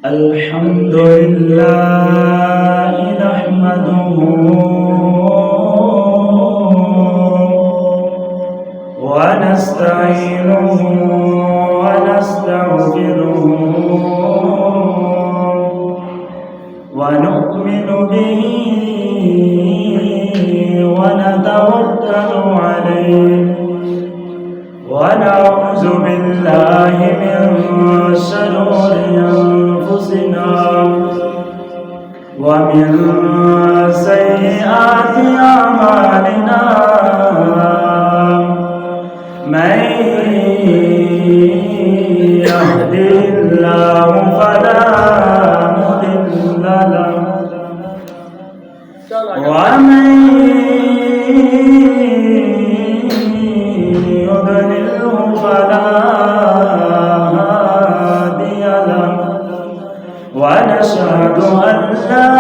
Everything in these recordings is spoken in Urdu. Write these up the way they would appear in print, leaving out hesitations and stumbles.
الحمد لله نحمده ونستعينه ونستغفره ونؤمن به ونتوكل عليه ونعوذ بالله من شرور أنفسنا ومن سيئات أعمالنا من يهده الله فلا مضل له ومن يضلله فلا هادي له ونشهد أن لا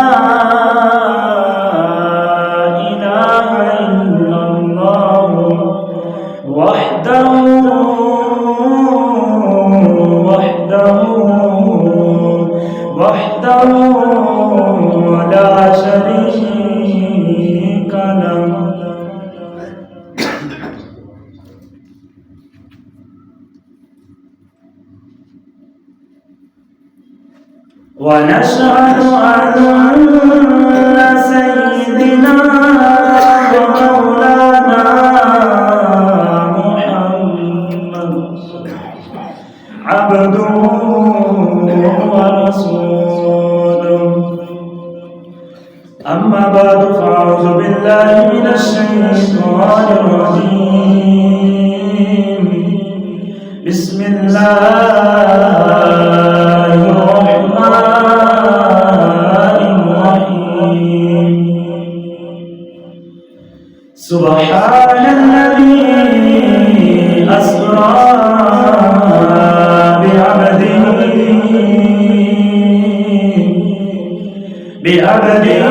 إله إلا الله وحده لا شريك له ونشهد أن سيدنا ومولانا محمد عبده ورسوله أما بعد فأعوذ بالله من الشيطان الرجيم بسم الله الرحمن الرحيم سبحان الذي أسرى بعبده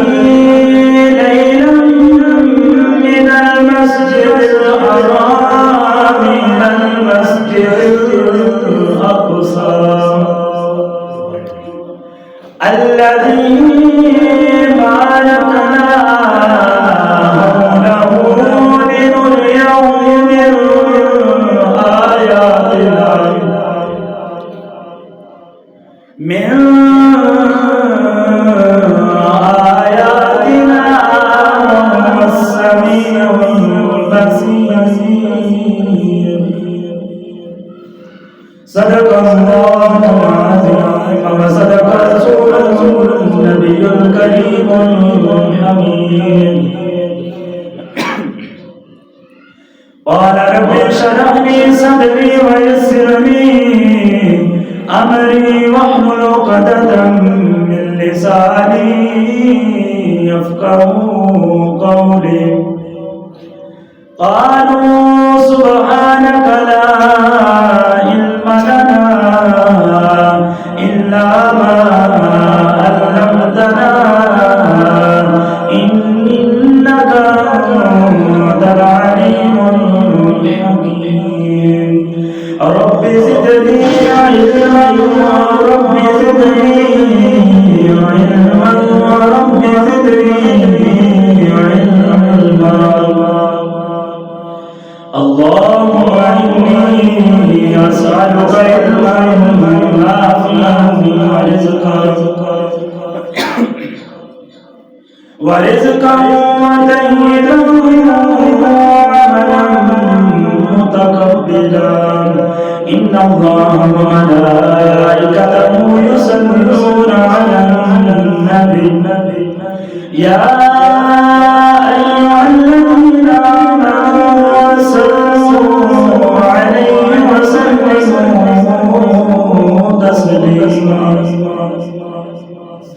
ليلا من المسجد الحرام إلى المسجد الأقصى الذي باركنا حوله لنريه من آياتنا صدق الله العظيم وصدق رسوله النبي الكريم الحميد قال رب اشرح لي صدري ويسر لي أمري واحلل عقدة من لساني يفقهوا قولي قالوا سبحانك لا علم لنا إلا ما علمتنا إنك أنت العليم الحكيم رب زدني علما رب زدني علما رب زدني علما اللهم إني أسألك علما نافعا ورزقا طيبا وعملا متقبلا إن الله وملائكته يصلون على النبي يا أيها الذين آمنوا صلوا عليه وسلموا تسليما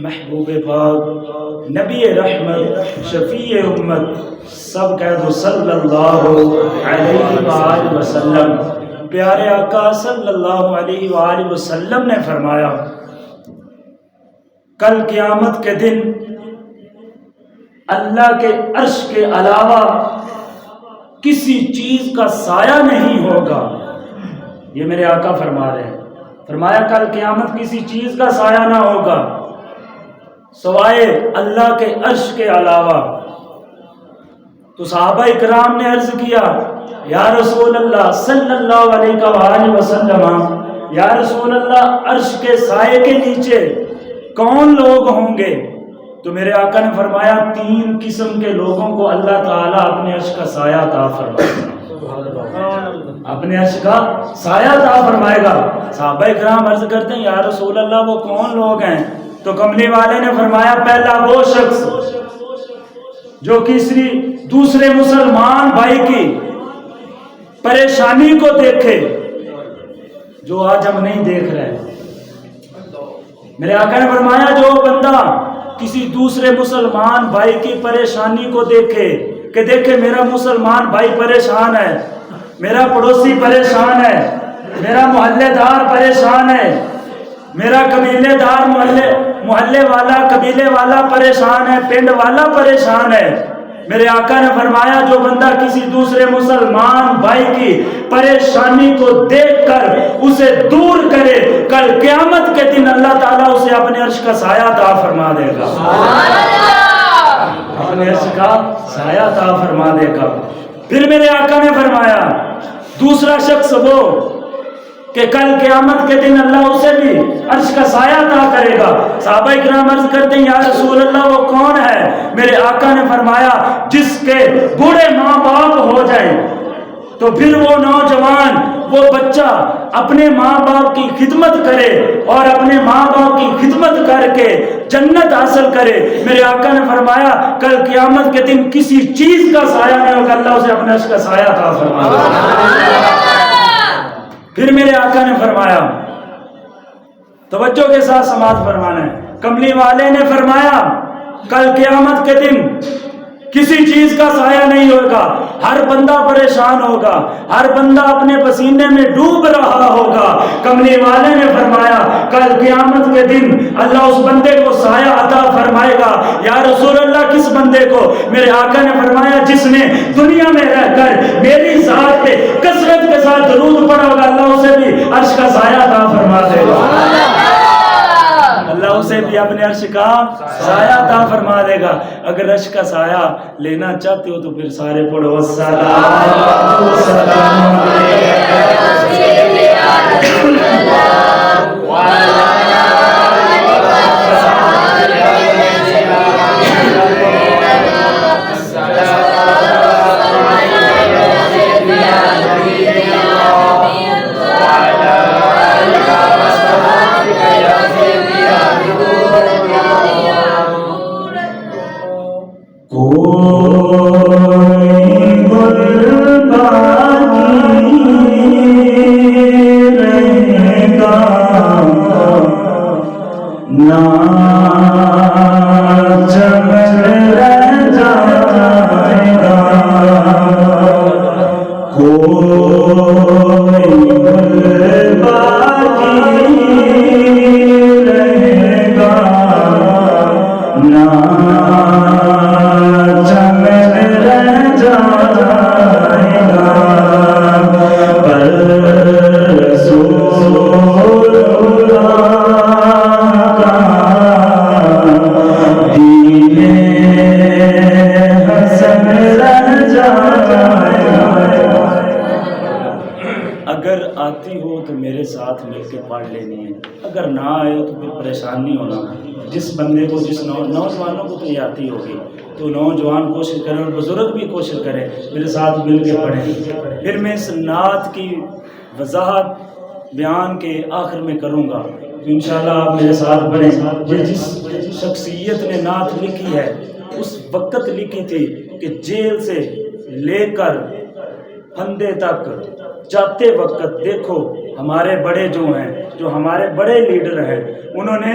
محبوب پاک نبی رحمت شفیع امت سب کہہ دو صلی اللہ علیہ وآلہ وسلم. پیارے آقا صلی اللہ علیہ وآلہ وسلم نے فرمایا کل قیامت کے دن اللہ کے عرش کے علاوہ کسی چیز کا سایہ نہیں ہوگا. یہ میرے آقا فرما رہے ہیں. فرمایا کل قیامت کسی چیز کا سایہ نہ ہوگا سوائے اللہ کے عرش کے علاوہ. تو صحابہ اکرام نے عرض کیا یا رسول اللہ صلی اللہ علیہ وآلہ وسلم، یا رسول اللہ عرش کے سائے کے نیچے کون لوگ ہوں گے؟ تو میرے آقا نے فرمایا 3 قسم کے لوگوں کو اللہ تعالیٰ اپنے عرش کا سایہ عطا فرمائے گا. اپنے عرش کا سایہ عطا فرمائے گا. صحابہ اکرام عرض کرتے ہیں یا رسول اللہ وہ کون لوگ ہیں؟ تو کملی والے نے فرمایا پہلا وہ شخص جو کسی دوسرے مسلمان بھائی کی پریشانی کو دیکھے جو آج ہم نہیں دیکھ رہے. میرے آقا نے فرمایا جو بندہ کسی دوسرے مسلمان بھائی کی پریشانی کو دیکھے کہ دیکھے میرا مسلمان بھائی پریشان ہے، میرا پڑوسی پریشان ہے، میرا محلے دار پریشان ہے، میرا قبیلے دار محلے والا قبیلے والا پریشان ہے، پنڈ والا پریشان ہے. میرے آقا نے فرمایا جو بندہ کسی دوسرے مسلمان بھائی کی پریشانی کو دیکھ کر اسے دور کرے کل قیامت کے دن اللہ تعالیٰ اسے اپنے عرش کا سایہ عطا فرما دے گا. اپنے عرش کا سایہ عطا فرما دے گا. پھر میرے آقا نے فرمایا دوسرا شخص وہ کہ کل قیامت کے دن اللہ اسے بھی عرش کا سایہ عطا کرے گا. صحابہ کرام عرض کرتے ہیں یا رسول اللہ وہ کون ہے؟ میرے آقا نے فرمایا جس کے بوڑھے ماں باپ ہو جائیں تو پھر وہ نوجوان وہ بچہ اپنے ماں باپ کی خدمت کرے اور اپنے ماں باپ کی خدمت کر کے جنت حاصل کرے. میرے آقا نے فرمایا کل قیامت کے دن کسی چیز کا سایہ نہیں ہوگا، اللہ اسے اپنے عرش کا سایہ عطا فرما دے گا. پھر میرے آقا نے فرمایا توجہ کے ساتھ سماعت فرمانا ہے. کملی والے نے فرمایا کل قیامت کے دن کسی چیز کا سایہ نہیں ہوگا، ہر بندہ پریشان ہوگا، ہر بندہ اپنے پسینے میں ڈوب رہا ہوگا. کملی والے نے فرمایا کل قیامت کے دن اللہ اس بندے کو سایہ عطا فرمائے گا. یا رسول اللہ کس بندے کو؟ میرے آقا نے فرمایا جس نے دنیا میں رہ کر میری ذات پہ کثرت کے ساتھ درود پڑھا ہوگا اللہ اسے بھی عرش کا سایہ عطا فرما دے گا. اللہ اسے بھی اپنے عرش کا سایہ عطا فرما دے گا. اگر عرش کا سایہ لینا چاہتے ہو تو پھر سارے پڑھو السلام والسلام جس بندے کو جس نوجوانوں کو تو یہ آتی ہوگی تو نوجوان کوشش کریں اور بزرگ بھی کوشش کریں میرے ساتھ مل کے پڑھیں. پھر میں اس نعت کی وضاحت بیان کے آخر میں کروں گا تو انشاءاللہ آپ میرے ساتھ پڑھیں. یہ جس شخصیت نے نعت لکھی ہے اس وقت لکھی تھی کہ جیل سے لے کر پھندے تک جاتے وقت دیکھو ہمارے بڑے جو ہیں جو ہمارے بڑے لیڈر ہیں انہوں نے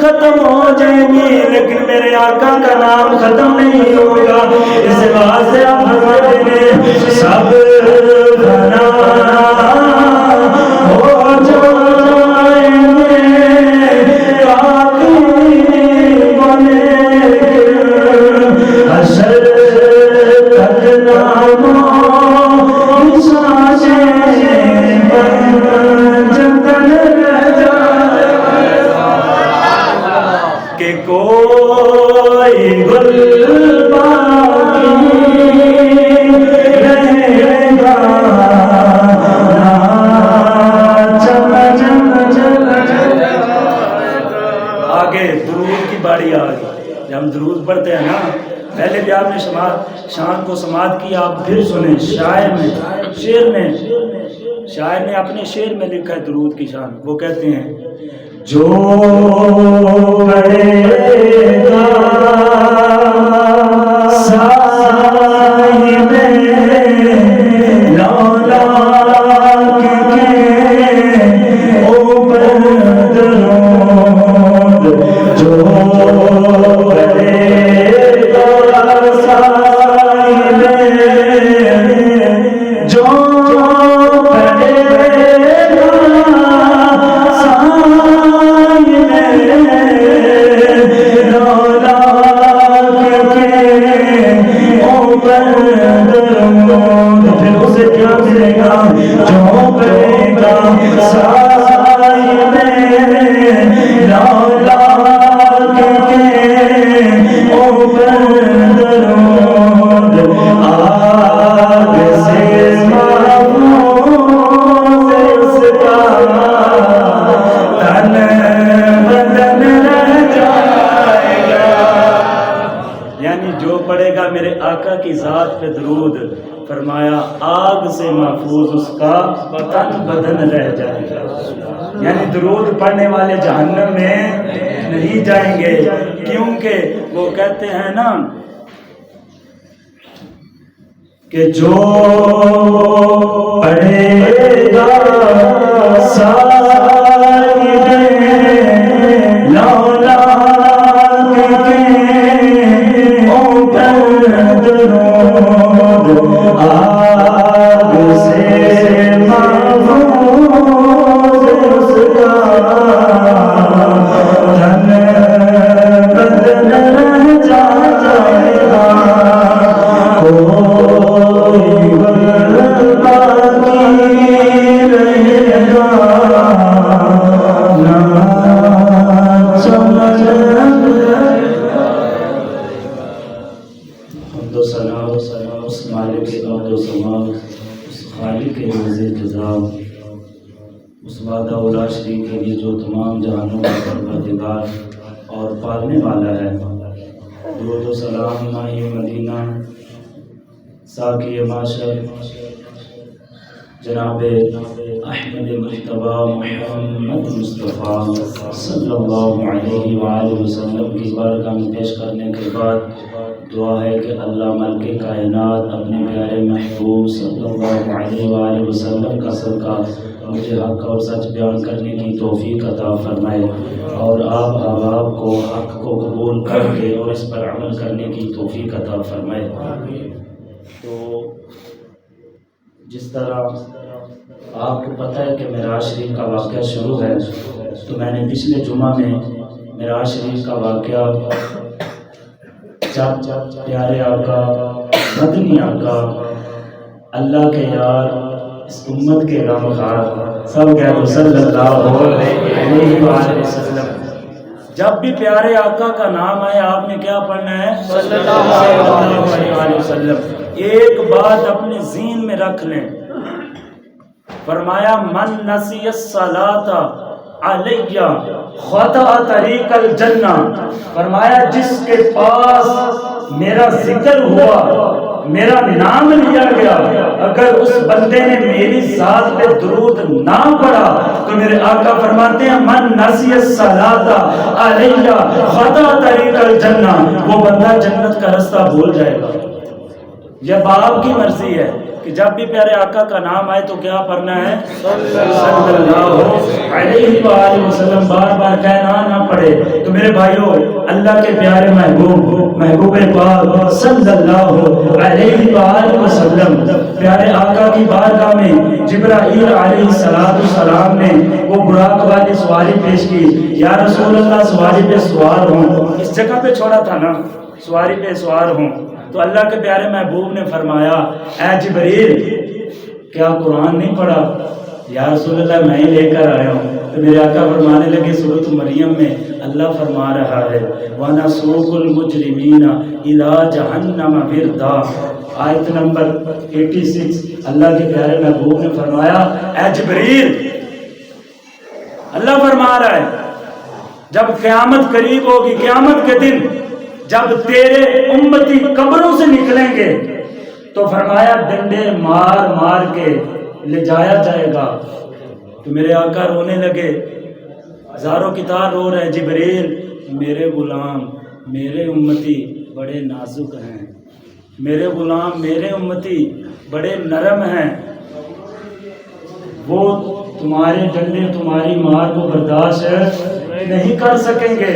ختم ہو جائیں گی، لیکن میرے آقا کا نام ختم نہیں ہوگا۔ اس واسطے آپ فرماتے ہیں سب فنا ہو جائیں گے، آخری بنے حشر تک ناموں کوئی گل باقی رہے گا آگے درود کی باری آ گئی۔ جب ہم درود پڑھتے ہیں نا، پہلے بھی آپ نے شان کو سماعت کی، آپ پھر سنیں۔ شاعر نے اپنے شعر میں لکھا ہے درود کی شان۔ وہ کہتے ہیں جو کرے گا صاحب لولا کے اوپر درود، جو کرے گا صاحب، جو میرے آقا کی ذات پہ درود، فرمایا آگ سے محفوظ اس کا تن بدن رہ جائے گا۔ یعنی درود پڑھنے والے جہنم میں نہیں جائیں گے، کیونکہ وہ کہتے ہیں نا کہ جو پڑھے گا اس وعدہ اولا شریف کے لیے جو تمام جہانوں کا پروردگار اور پالنے والا ہے۔ درود و سلام ماہی مدینہ ساقی معاشر جناب احمد مجتبی محمد مصطفیٰ صلی اللہ علیہ وآلہ وسلم کی بارگاہ میں پیش کرنے کے بعد دعا ہے کہ اللہ ملک کائنات اپنے پیارے محبوب صلی اللہ علیہ وآلہ وسلم کا صدقہ مجھے حق اور سچ بیان کرنے کی توفیق عطا فرمائے، اور آپ احباب کو حق کو قبول کر کے اور اس پر عمل کرنے کی توفیق عطا فرمائے۔ تو جس طرح آپ کو پتہ ہے کہ معراج شریف کا واقعہ شروع ہے، تو میں نے پچھلے جمعہ میں معراج شریف کا واقعہ جب پیارے آقا مدنی آقا اللہ کے یار اس امت کے غمخوار سب کہہ صلی اللہ علیہ وآلہ وسلم، جب بھی پیارے آقا کا نام آئے آپ نے کیا پڑھنا ہے؟ صلی اللہ علیہ وآلہ وسلم۔ ایک بات اپنے ذہن میں رکھ لیں، فرمایا من نسی الصلاۃ علیہ خطا طریق الجنہ، فرمایا جس کے پاس میرا ذکر ہوا، میرا نام لیا گیا، اگر اس بندے نے میری ذات پہ درود نہ پڑھا تو میرے آقا فرماتے ہیں من نسی الصلاۃ علیہ خطا طریق الجنہ، وہ بندہ جنت کا رستہ بھول جائے گا۔ یہ باپ کی مرضی ہے کہ جب بھی پیارے آقا کا نام آئے تو کیا پڑھنا ہے؟ صلی اللہ علیہ وآلہ وسلم۔ بار بار کہنا نہ پڑے تو میرے بھائیوں، اللہ کے پیارے محبوب پاک صلی اللہ علیہ وآلہ وسلم پیارے آقا کی بارگاہ میں جبرائیل علیہ السلام نے وہ براق والی سواری پیش کی، یا رسول اللہ سواری پہ سوار ہوں، اس جگہ پہ چھوڑا تھا نا، سواری پہ سوار ہوں، تو اللہ کے پیارے محبوب نے فرمایا اے جبریل کیا قرآن نہیں پڑھا؟ یا رسول اللہ میں ہی لے کر آیا ہوں۔ تو میرے آقا فرمانے لگے سورۃ مریم میں اللہ فرما رہا ہے وَنَسُوقُ الْمُجْرِمِينَ إِلَىٰ جَهَنَّمَ وِرْدًا، آیت نمبر 86۔ اللہ کے پیارے محبوب نے فرمایا اے جبریل، اللہ فرما رہا ہے جب قیامت قریب ہوگی، قیامت کے دن جب تیرے امتی قبروں سے نکلیں گے تو فرمایا ڈنڈے مار مار کے لے جایا جائے گا۔ تو میرے آقا رونے لگے، زاروں کی طرح رو رہے، جبریل میرے غلام میرے امتی بڑے نازک ہیں، میرے غلام میرے امتی بڑے نرم ہیں، وہ تمہارے ڈنڈے تمہاری مار کو برداشت نہیں کر سکیں گے۔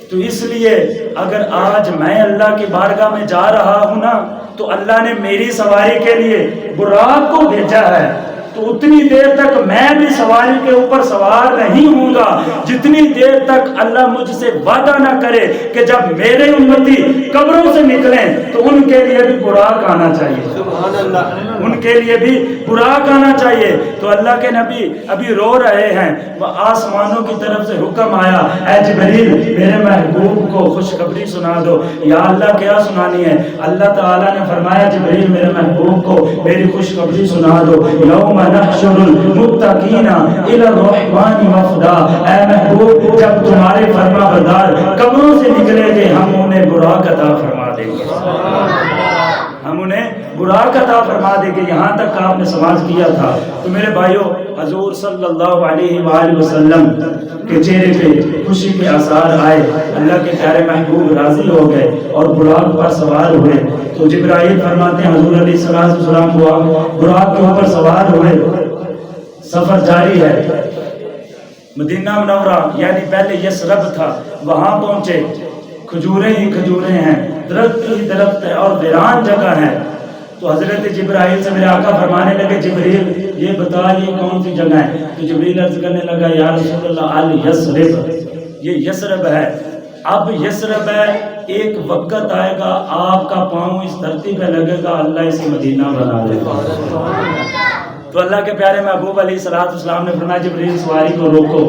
تو اس لیے اگر آج میں اللہ کی بارگاہ میں جا رہا ہوں نا تو اللہ نے میری سواری کے لیے براق کو بھیجا ہے، تو اتنی دیر تک میں بھی سواری کے اوپر سوار نہیں ہوں گا جتنی دیر تک اللہ مجھ سے وعدہ نہ کرے کہ جب میرے امتی قبروں سے نکلیں تو ان کے لیے بھی براق آنا چاہیے، سبحان اللہ، ان کے لیے بھی براق آنا چاہیے۔ تو اللہ کے نبی ابھی رو رہے ہیں، وہ آسمانوں کی طرف سے حکم آیا اے جبریل میرے محبوب کو خوشخبری سنا دو۔ یا اللہ کیا سنانی ہے؟ اللہ تعالیٰ نے فرمایا جبریل میرے محبوب کو میری خوشخبری سنا دو، یوم نحشر المتقین الی الرحمن وفدا، اے محبوب جب تمہارے فرما بردار قبروں سے نکلیں گے ہم انہیں براق عطا فرما دیں گے، ہم انہیں براق عطا فرما دیں گے۔ یہاں تک آپ نے سماج کیا تھا۔ تو میرے بھائیوں، حضور صلی اللہ علیہ وآلہ وسلم کے چہرے پہ خوشی کے آثار آئے، اللہ کے پیارے محبوب راضی ہو گئے اور براق پر سوار ہوئے۔ تو جبرائیل فرماتے ہیں حضور علیہ السلام کو براق کے اوپر سوار ہوئے، سفر جاری ہے، مدینہ منورہ یعنی پہلے یثرب تھا، وہاں پہنچے، کھجوریں ہی کھجوریں ہیں، درخت ہی درخت ہے اور ویران جگہ ہے۔ تو حضرت جبرائیل سے میرے آقا فرمانے لگے جبریل یہ بتا یہ کون سی جگہ ہے؟ تو جبریل عرض کرنے لگا یا رسول اللہ الیثرب، یہ یثرب ہے۔ اب یثرب ہے، ایک وقت آئے گا آپ کا پاؤں اس دھرتی پہ لگے گا اللہ اسے مدینہ بنا دے گا۔ تو اللہ کے پیارے محبوب علیہ السلام نے فرمایا جبریل سواری کو روکو،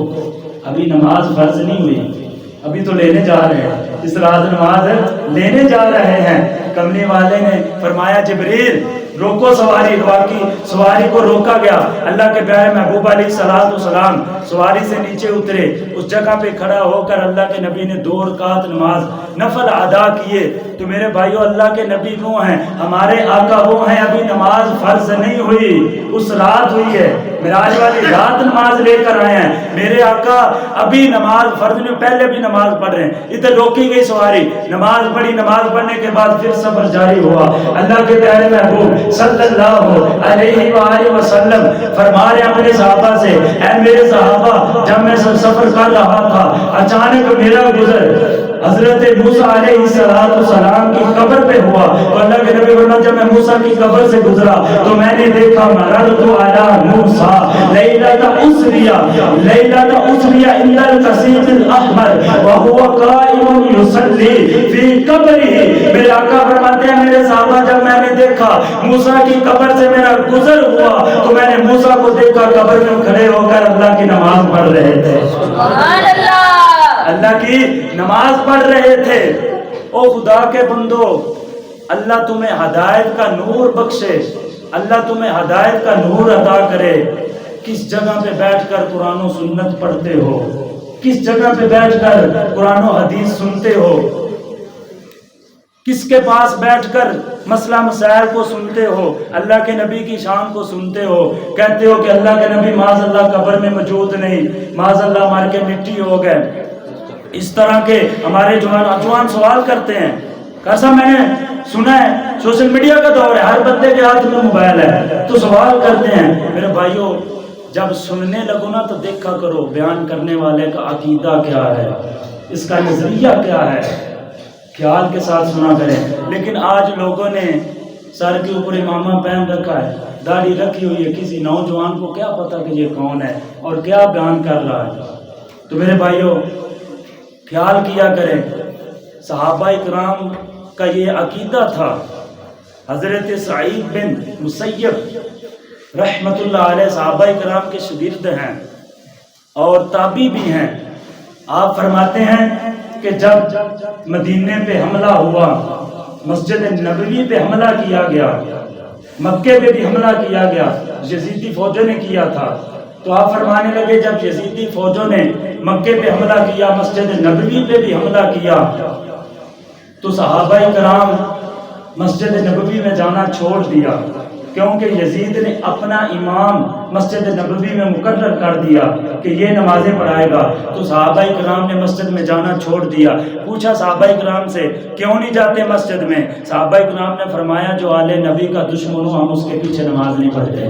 ابھی نماز فرض نہیں ہوئی، ابھی تو لینے جا رہے ہیں، اس رات نماز لینے جا رہے ہیں۔ کملی والے نے فرمایا جبریل روکو سواری، واقعی سواری کو روکا گیا۔ اللہ کے پیارے محبوب علیہ السلام سواری سے نیچے اترے، اس جگہ پہ کھڑا ہو کر اللہ کے نبی نے 2 رکعت نماز نفل ادا کیے۔ تو تو میرے بھائیو اللہ کے نبی وہ ہیں، ہمارے آقا وہ ہیں، ابھی نماز فرض نہیں ہوئی، اس رات ہوئی ہے، معراج والی رات نماز لے کر آئے ہیں میرے آقا، ابھی نماز فرض نہیں، پہلے بھی نماز پڑھ رہے ہیں، ادھر روکی گئی سواری، نماز پڑھی، نماز پڑھنے کے بعد پھر سفر جاری ہوا۔ اللہ کے پیارے محبوب صلی اللہ علیہ وآلہ وسلم فرما رہے ہیں اپنے صحابہ سے، اے میرے صحابہ، جب میں سفر کر رہا تھا اچانک میرا گزر حضرت موسیٰ علیہ السلام کی قبر پہ ہوا، اور اللہ کے نبی فرماتے جب میں موسیٰ کی قبر سے گزرا تو میں نے دیکھا مررت علی موسیٰ لیلۃ اسری عند القصیب الاحمر وهو قائم یصلی فی قبرہ۔ میرے آقا فرماتے ہیں میرے صحابہ جب میں نے دیکھا موسیٰ کی قبر سے میرا گزر ہوا تو میں نے موسیٰ کو دیکھا قبر میں کھڑے ہو کر اللہ کی نماز پڑھ رہے تھے، سبحان اللہ، اللہ کی نماز پڑھ رہے تھے۔ او خدا کے بندو، اللہ تمہیں ہدایت کا نور بخشے، اللہ تمہیں ہدایت کا نور عطا کرے۔ کس جگہ پہ بیٹھ کر قرآن و سنت پڑھتے ہو، کس جگہ پہ بیٹھ کر قرآن و حدیث سنتے ہو، کس کے پاس بیٹھ کر مسئلہ مسائل کو سنتے ہو، اللہ کے نبی کی شان کو سنتے ہو، کہتے ہو کہ اللہ کے نبی معاذ اللہ قبر میں موجود نہیں، معاذ اللہ مار کے مٹی ہو گئے۔ اس طرح کے ہمارے جوان سوال کرتے ہیں، قسم میں نے سنا ہے سوشل میڈیا کا دور ہے، ہر بندے کے ہاتھ میں موبائل ہے، تو سوال کرتے ہیں۔ میرے بھائیوں جب سننے لگو نا تو دیکھا کرو بیان کرنے والے کا عقیدہ کیا ہے، اس کا نظریہ کیا ہے، خیال کے ساتھ سنا کریں۔ لیکن آج لوگوں نے سر کے اوپر امامہ پہن رکھا ہے، داڑھی رکھی ہوئی ہے، کسی نوجوان کو کیا پتا کہ یہ کون ہے اور کیا بیان کر رہا ہے۔ تو میرے بھائیوں خیال کیا کریں، صحابہ اکرام کا یہ عقیدہ تھا۔ حضرت سعید بن مسیب رحمت اللہ علیہ صحابہ اکرام کے شاگرد ہیں اور تابعی بھی ہیں۔ آپ فرماتے ہیں کہ جب مدینے پہ حملہ ہوا، مسجد نبوی پہ حملہ کیا گیا، مکے پہ بھی حملہ کیا گیا، یزیدی فوجوں نے کیا تھا، تو آپ فرمانے لگے جب یزیدی فوجوں نے مکے پہ حملہ کیا، مسجد نبوی پہ بھی حملہ کیا، تو صحابہ کرام مسجد نبوی میں جانا چھوڑ دیا، کیونکہ یزید نے اپنا امام مسجد نبوی میں مقرر کر دیا کہ یہ نمازیں پڑھائے گا، تو صحابہ کرام نے مسجد میں جانا چھوڑ دیا۔ پوچھا صحابہ کرام سے کیوں نہیں جاتے مسجد میں؟ صحابہ کرام نے فرمایا جو آل نبی کا دشمن ہو ہم اس کے پیچھے نماز نہیں پڑھتے،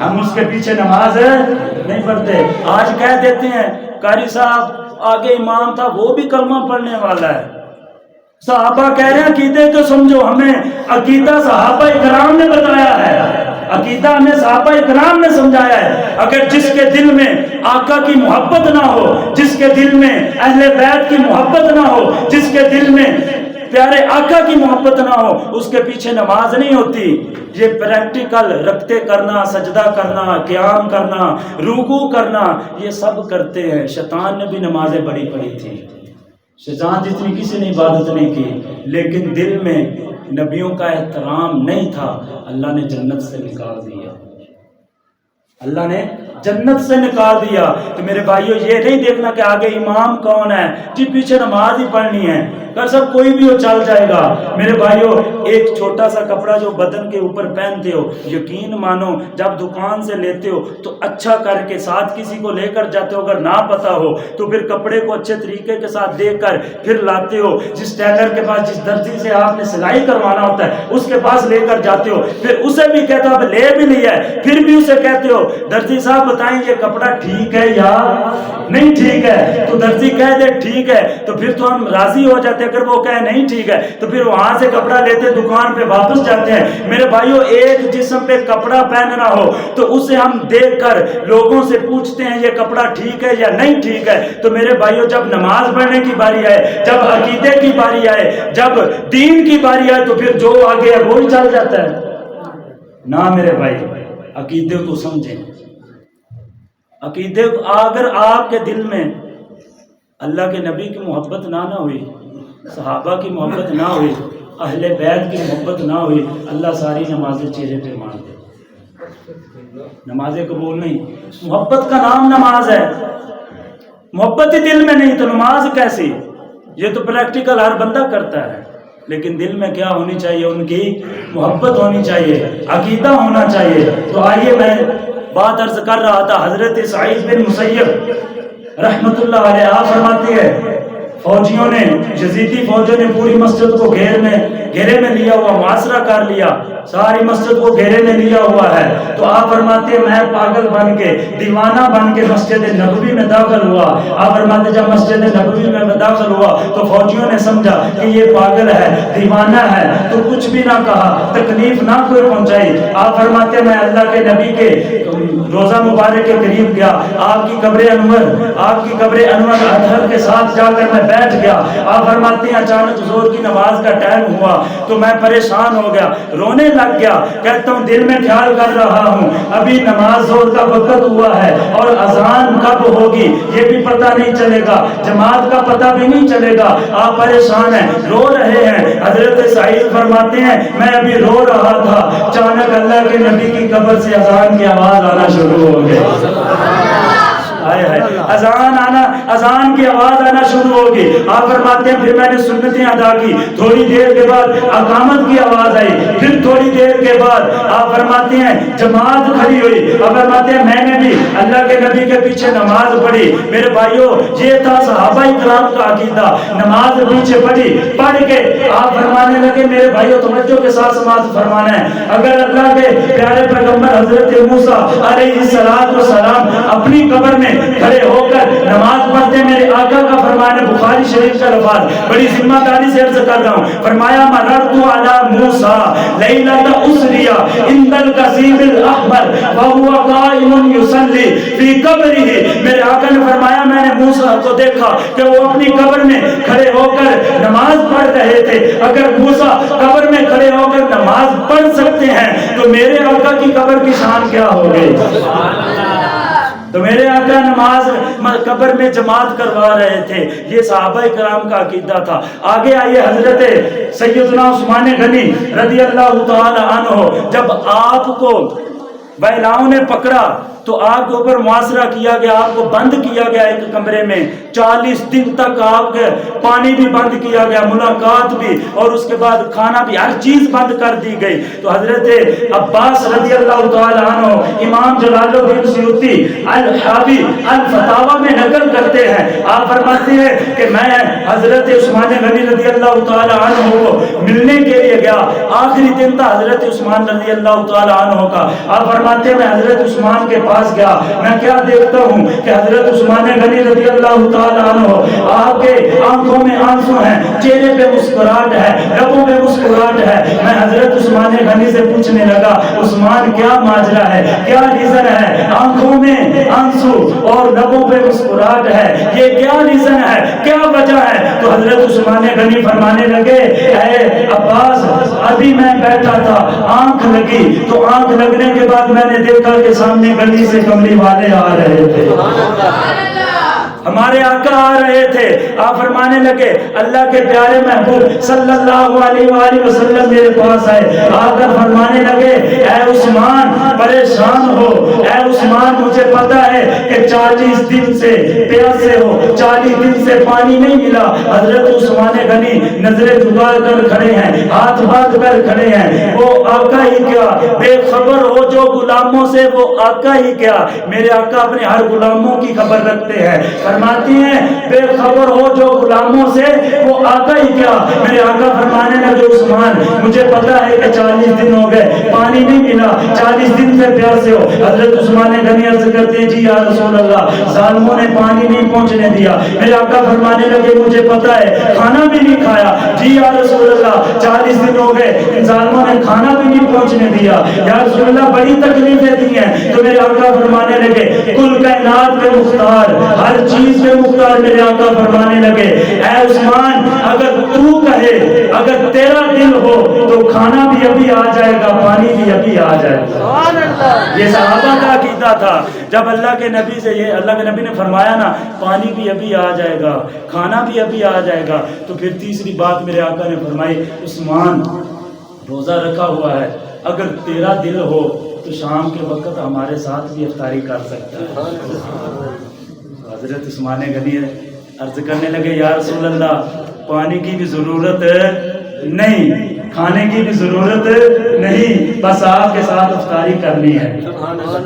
ہم اس کے پیچھے نماز نہیں پڑھتے۔ آج کہہ دیتے ہیں قاری صاحب آگے امام تھا وہ بھی کلمہ پڑھنے والا ہے، صحابہ کہہ رہے ہیں عقیدے تو سمجھو، ہمیں عقیدہ صحابہ کرام نے بتایا ہے، عقیدہ ہمیں صحابہ کرام نے سمجھایا ہے۔ اگر جس کے دل میں آقا کی محبت نہ ہو، جس کے دل میں اہل بیت کی محبت نہ ہو، جس کے دل میں پیارے آقا کی محبت نہ ہو، اس کے پیچھے نماز نہیں ہوتی۔ یہ پریکٹیکل رکھتے کرنا، سجدہ کرنا، قیام کرنا، رکوع کرنا، یہ سب کرتے ہیں۔ شیطان نے بھی نمازیں بڑی پڑھی تھی، شیطان جتنی کسی نے عبادت نہیں کی، لیکن دل میں نبیوں کا احترام نہیں تھا، اللہ نے جنت سے نکال دیا، اللہ نے جنت سے نکال دیا۔ تو میرے بھائیو یہ نہیں دیکھنا کہ آگے امام کون ہے، جی پیچھے نماز ہی پڑھنی ہے، کر سب کوئی بھی ہو چل جائے گا۔ میرے بھائیو ایک چھوٹا سا کپڑا جو بدن کے اوپر پہنتے ہو، یقین مانو جب دکان سے لیتے ہو تو اچھا کر کے ساتھ کسی کو لے کر جاتے ہو، اگر نہ پتا ہو تو پھر کپڑے کو اچھے طریقے کے ساتھ دیکھ کر پھر لاتے ہو، جس ٹیلر کے پاس جس درزی سے آپ نے سلائی کروانا ہوتا ہے اس کے پاس لے کر جاتے ہو، پھر اسے بھی کہتے ہو اب لے بھی لیا ہے، پھر بھی اسے کہتے ہو درزی صاحب بتائیں یہ کپڑا ٹھیک ہے یا نہیں ٹھیک ہے، تو درزی کہہ دے ٹھیک ہے تو پھر تو ہم راضی ہو جاتے ہیں، اگر وہ کہے نہیں ٹھیک ہے تو پھر وہاں سے کپڑا لیتے دکان پہ واپس جاتے ہیں۔ میرے بھائیو ایک جسم پہ کپڑا پہننا ہو تو اسے ہم دیکھ کر لوگوں سے پوچھتے ہیں یہ کپڑا ٹھیک ہے یا نہیں ٹھیک ہے۔ تو میرے بھائیو جب نماز پڑھنے کی باری آئے، جب عقیدے کی باری آئے، جب دین کی باری آئے تو پھر جو آگے ہے وہی چل جاتا ہے نا۔ میرے بھائی عقیدے کو سمجھیں، عقیدے اگر آپ کے دل میں اللہ کے نبی کی محبت نہ ہوئی، صحابہ کی محبت نہ ہوئی، اہل بیت کی محبت نہ ہوئی، اللہ ساری نمازیں چہرے پہ مان دے، نمازیں قبول نہیں۔ محبت کا نام نماز ہے، محبت ہی دل میں نہیں تو نماز کیسی؟ یہ تو پریکٹیکل ہر بندہ کرتا ہے۔ لیکن دل میں کیا ہونی چاہیے؟ ان کی محبت ہونی چاہیے، عقیدہ ہونا چاہیے۔ تو آئیے میں بات عرض کر رہا تھا، حضرت سعید بن مسیب رحمت اللہ علیہ آپ فرماتے ہیں فوجیوں نے، یزیدی فوجوں نے پوری مسجد کو گھیرے میں لیا ہوا، محاصرہ کر لیا، ساری مسجد کو گھیرے میں لیا ہوا ہے۔ تو آپ فرماتے ہیں میں پاگل بن کے، دیوانہ بن کے مسجد نبوی میں داخل ہوا۔ آپ فرماتے ہیں جب مسجد نبوی میں داخل ہوا تو فوجیوں نے سمجھا کہ یہ پاگل ہے، دیوانہ ہے، تو کچھ بھی نہ کہا، تکلیف نہ کوئی پہنچائی۔ آپ فرماتے ہیں میں اللہ کے نبی کے روزہ مبارک کے قریب گیا، آپ کی قبر انور اطہر کے ساتھ جا کر میں بیٹھ گیا۔ آپ فرماتے ہیں اچانک ظہر کی نماز کا ٹائم ہوا تو میں پریشان ہو گیا، رونے لگ گیا، کہتا ہوں دل میں خیال کر رہا ہوں ابھی نماز ظہر کا وقت ہوا ہے اور اذان کب ہوگی یہ بھی پتہ نہیں چلے گا، جماعت کا پتہ بھی نہیں چلے گا۔ آپ پریشان ہیں، رو رہے ہیں۔ حضرت سعید فرماتے ہیں میں ابھی رو رہا تھا، اچانک اللہ کے نبی کی قبر سے اذان کی آواز آنا شروع ہو گئی۔ اذان کی آواز آنا شروع ہوگی۔ آپ فرماتے ہیں پھر میں نے سنتیں ادا کی، تھوڑی دیر کے بعد اقامت کی آواز آئی، پھر تھوڑی دیر کے بعد آپ فرماتے ہیں جماعت کھڑی ہوئی۔ آپ فرماتے ہیں میں نے بھی اللہ کے نبی کے پیچھے نماز پڑھی۔ میرے بھائیوں یہ تھا صحابہ کرام کا عقیدہ، نماز پیچھے پڑھ کے آپ فرمانے لگے، میرے بھائیوں توجہ کے ساتھ سماعت فرمانا ہے، اگر اللہ کے پیارے پیغمبر حضرت موسیٰ علیہ السلام اپنی قبر میں کھڑے ہو کر نماز پڑھتے، میرے آقا کا فرمان ہے، بخاری شریف کا لفظ بڑی ذمہ داری سے عرض کر رہا ہوں، فرمایا مررت علی موسیٰ لیلۃ اسری عند القصیم الاحمر وهو قائم یصلی فی قبرہ۔ میرے آقا نے فرمایا میں نے موسیٰ کو دیکھا کہ وہ اپنی قبر میں کھڑے ہو کر نماز پڑھ رہے تھے۔ اگر موسیٰ قبر میں کھڑے ہو کر نماز پڑھ سکتے ہیں تو میرے آقا کی قبر کی شان کیا ہو گئی؟ تو میرے آقا نماز قبر میں جماعت کروا رہے تھے۔ یہ صحابہ کرام کا عقیدہ تھا۔ آگے آئیے حضرت سیدنا عثمان غنی رضی اللہ تعالی عنہ، جب آپ کو بیلاؤں نے پکڑا تو آپ کے اوپر محاصرہ کیا گیا، آپ کو بند کیا گیا ایک کمرے میں، 40 دن تک آپ کے پانی بھی بند کیا گیا، ملاقات بھی، اور اس کے بعد کھانا بھی، ہر چیز بند کر دی گئی۔ تو حضرت عباس رضی اللہ تعالی عنہ امام جلال الدین سیوطی الحاوی الفتاوی میں نقل کرتے ہیں، آپ فرماتے ہیں کہ میں حضرت عثمان غنی رضی اللہ تعالی عنہ کو ملنے کے لیے گیا، آخری دن تھا حضرت عثمان رضی اللہ تعالی عنہ کا۔ آپ فرماتے ہیں میں حضرت عثمان کے پاس گیا، میں کیا دیکھتا ہوں کہ حضرت عثمان غنی رضی اللہ تعالی عنہ آپ کے آنکھوں میں آنسو ہیں، چہرے پہ مسکراہٹ ہے، لبوں پہ مسکراہٹ ہے۔ میں حضرت عثمان غنی سے پوچھنے لگا عثمان کیا ماجرا ہے، کیا ریزن ہے، آنکھوں میں آنسو اور لبوں پہ مسکراہٹ ہے، یہ کیا ریزن ہے، کیا وجہ ہے؟ تو حضرت عثمان غنی فرمانے لگے اے عباس ابھی میں بیٹھا تھا، آنکھ لگی، تو آنکھ لگنے کے بعد میں نے دیکھا کہ سامنے گلی سے کملی والے آ رہے تھے، ہمارے آقا آ رہے تھے۔ آپ فرمانے لگے اللہ کے پیارے محبوب صلی اللہ علیہ وآلہ وسلم میرے پاس آئے، آ کر فرمانے لگے اے عثمان پریشان ہو، اے عثمان مجھے پتا ہے کہ 40 دن سے پیاسے ہو، 40 دن سے پانی نہیں ملا۔ حضرت عثمان غنی نظریں جھکا کر کھڑے ہیں، ہاتھ باندھ کر کھڑے ہیں، وہ آقا ہی کیا بے خبر ہو جو غلاموں سے، وہ آقا ہی کیا میرے آقا اپنے ہر غلاموں کی خبر رکھتے ہیں، فرماتی ہیں بے خبر ہو جو غلاموں سے، وہ آقا ہی کیا میرے آقا فرمانے لگے عثمان مجھے پتا ہے کہ 40 دن ہو گئے پانی نہیں ملا، 40 دن سے پیاسے ہو۔ حضرت عثمان غنی عرض کرتے ہیں جی یا رسول اللہ ظالموں نے پانی نہیں پہنچنے دیا۔ میرے آقا فرمانے لگے مجھے پتا ہے کھانا بھی نہیں کھایا، جی یا رسول اللہ 40 دن ہو گئے ظالموں نے کھانا بھی نہیں پہنچنے دیا، یا رسول اللہ بڑی تکلیفیں دی ہیں۔ تو میرے آقا فرمانے لگے کل کائنات کے مختار، ہر چیز کے مختار، میرے آقا فرمانے لگے اے عثمان اگر تو کہے، اگر تیرا دل ہو تو کھانا بھی ابھی آ جائے گا، پانی بھی ابھی آ جائے گا۔ یہ صحابہ کا عقیدہ تھا۔ جب اللہ کے نبی سے یہ اللہ کے نبی نے فرمایا نا پانی بھی ابھی آ جائے گا، کھانا بھی ابھی آ جائے گا، تو پھر تیسری بات میرے آقا نے فرمائی عثمان روزہ رکھا ہوا ہے، اگر تیرا دل ہو تو شام کے وقت ہمارے ساتھ بھی افطاری کر سکتا ہے۔ حضرت عثمان غنی عرض کرنے لگے یا رسول اللہ پانی کی بھی ضرورت نہیں، کھانے کی بھی ضرورت نہیں، بس آپ کے ساتھ افطاری کرنی ہے،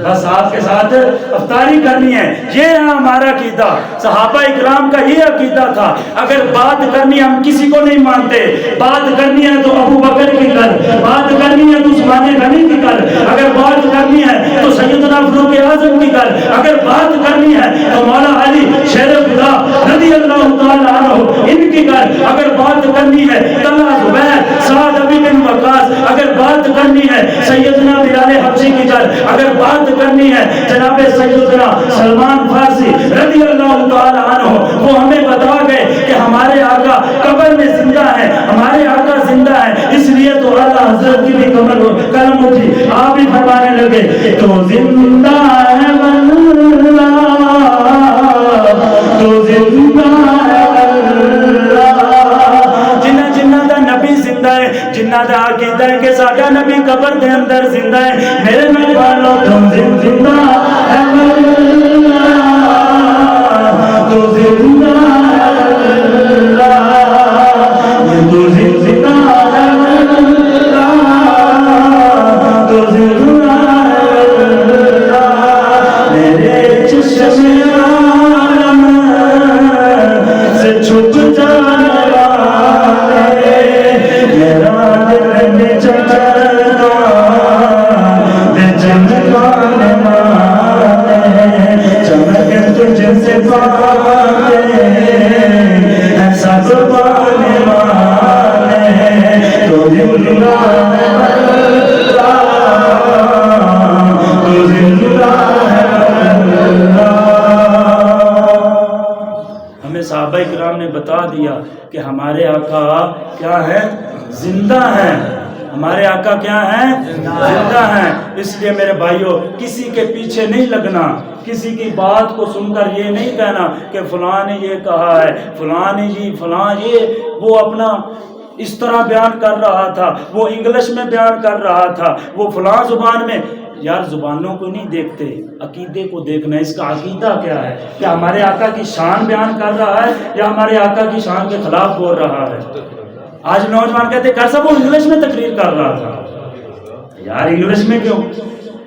بس آپ کے ساتھ افطاری کرنی ہے۔ یہ ہے ہمارا عقیدہ، صحابہ اکرام کا یہ عقیدہ تھا۔ اگر بات کرنی، ہم کسی کو نہیں مانتے، بات کرنی ہے تو ابو بکر کی کر، بات کرنی ہے تو عثمان غنی کی کر، اگر بات کرنی ہے تو سیدنا فاروق اعظم کی کر، اگر بات کرنی ہے تو مولا علی شیر خدا رضی اللہ تعالیٰ عنہ ان کی کر، اگر بات کرنی ہے طلحہ زبیر سعد ابی بن وقاص، اگر بات کرنی ہے سیدنا بلال حبشی کی کر، اگر بات کرنی ہے جناب سیدنا سلمان فارسی رضی اللہ تعالیٰ عنہ، وہ ہمیں بتا گئے کہ ہمارے آقا قبر میں زندہ ہے، ہمارے آقا زندہ ہے، اس لیے تو اعلیٰ حضرت کی بھی قلم اٹھی، آپ بھی فرمانے لگے تو زندہ ہے واللہ، تو زندہ ہے واللہ، جنہ دا نبی زندہ ہے، جنہ دا عقیدہ ہے کہ ساڈا نبی قبر دے اندر زندہ ہے، میرے مہربانو تو زندہ ہے واللہ، تو زندہ ہے واللہ، تو زندہ ہے واللہ، تو زندہ ہے واللہ، میرے چشم عالم سے چھپ جانے والے، میرا دل میں چمکتا میں چمکانے والے، چمک تجھ سے پاتے ہیں سب پانے والے، تو زندہ ہے واللہ، تو زندہ ہے واللہ۔ ہمیں صحابہ کرام نے بتا دیا کہ ہمارے آقا کیا ہے؟ زندہ ہیں، ہمارے آقا کیا ہیں؟ زندہ ہیں۔ اس لیے میرے بھائیوں کسی کے پیچھے نہیں لگنا، کسی کی بات کو سن کر یہ نہیں کہنا کہ فلاں نے یہ کہا ہے، فلاں نے جی فلاں یہ، وہ اپنا اس طرح بیان کر رہا تھا، وہ انگلش میں بیان کر رہا تھا، وہ فلاں زبان میں۔ یار زبانوں کو نہیں دیکھتے، عقیدے کو دیکھنا ہے، اس کا عقیدہ کیا ہے، کیا ہمارے آقا کی شان بیان کر رہا ہے یا ہمارے آقا کی شان کے خلاف بول رہا ہے؟ آج نوجوان کہتے کر سب وہ انگلش میں تقریر کر رہا تھا، یار انگلش میں کیوں؟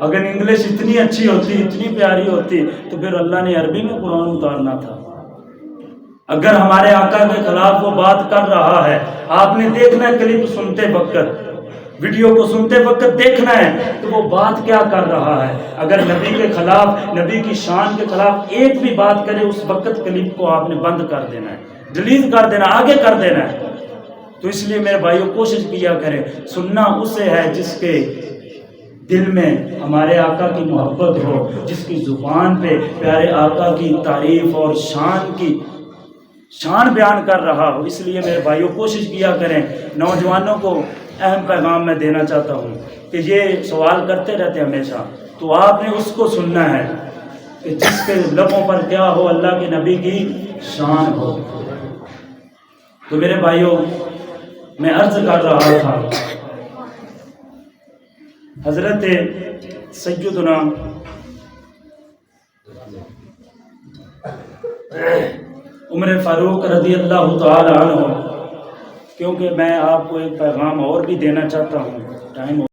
اگر انگلش اتنی اچھی ہوتی، اتنی پیاری ہوتی تو پھر اللہ نے عربی میں قرآن اتارنا تھا۔ اگر ہمارے آقا کے خلاف وہ بات کر رہا ہے، آپ نے دیکھنا ہے کلپ سنتے وقت، ویڈیو کو سنتے وقت دیکھنا ہے تو وہ بات کیا کر رہا ہے۔ اگر نبی کے خلاف، نبی کی شان کے خلاف ایک بھی بات کرے، اس وقت کلپ کو آپ نے بند کر دینا ہے، ڈیلیٹ کر دینا، آگے کر دینا ہے۔ تو اس لیے میرے بھائیوں کوشش کیا کریں، سننا اسے ہے جس کے دل میں ہمارے آقا کی محبت ہو، جس کی زبان پہ پیارے آقا کی تعریف اور شان بیان کر رہا ہو۔ اس لیے میرے بھائیوں کوشش کیا کریں۔ نوجوانوں کو اہم پیغام میں دینا چاہتا ہوں کہ یہ سوال کرتے رہتے ہمیشہ، تو آپ نے اس کو سننا ہے کہ جس کے لبوں پر کیا ہو، اللہ کے نبی کی شان ہو۔ تو میرے بھائیوں میں عرض کر رہا تھا، حضرت سیدنا عمر فاروق رضی اللہ تعالی عنہ، کیونکہ میں آپ کو ایک پیغام اور بھی دینا چاہتا ہوں، ٹائم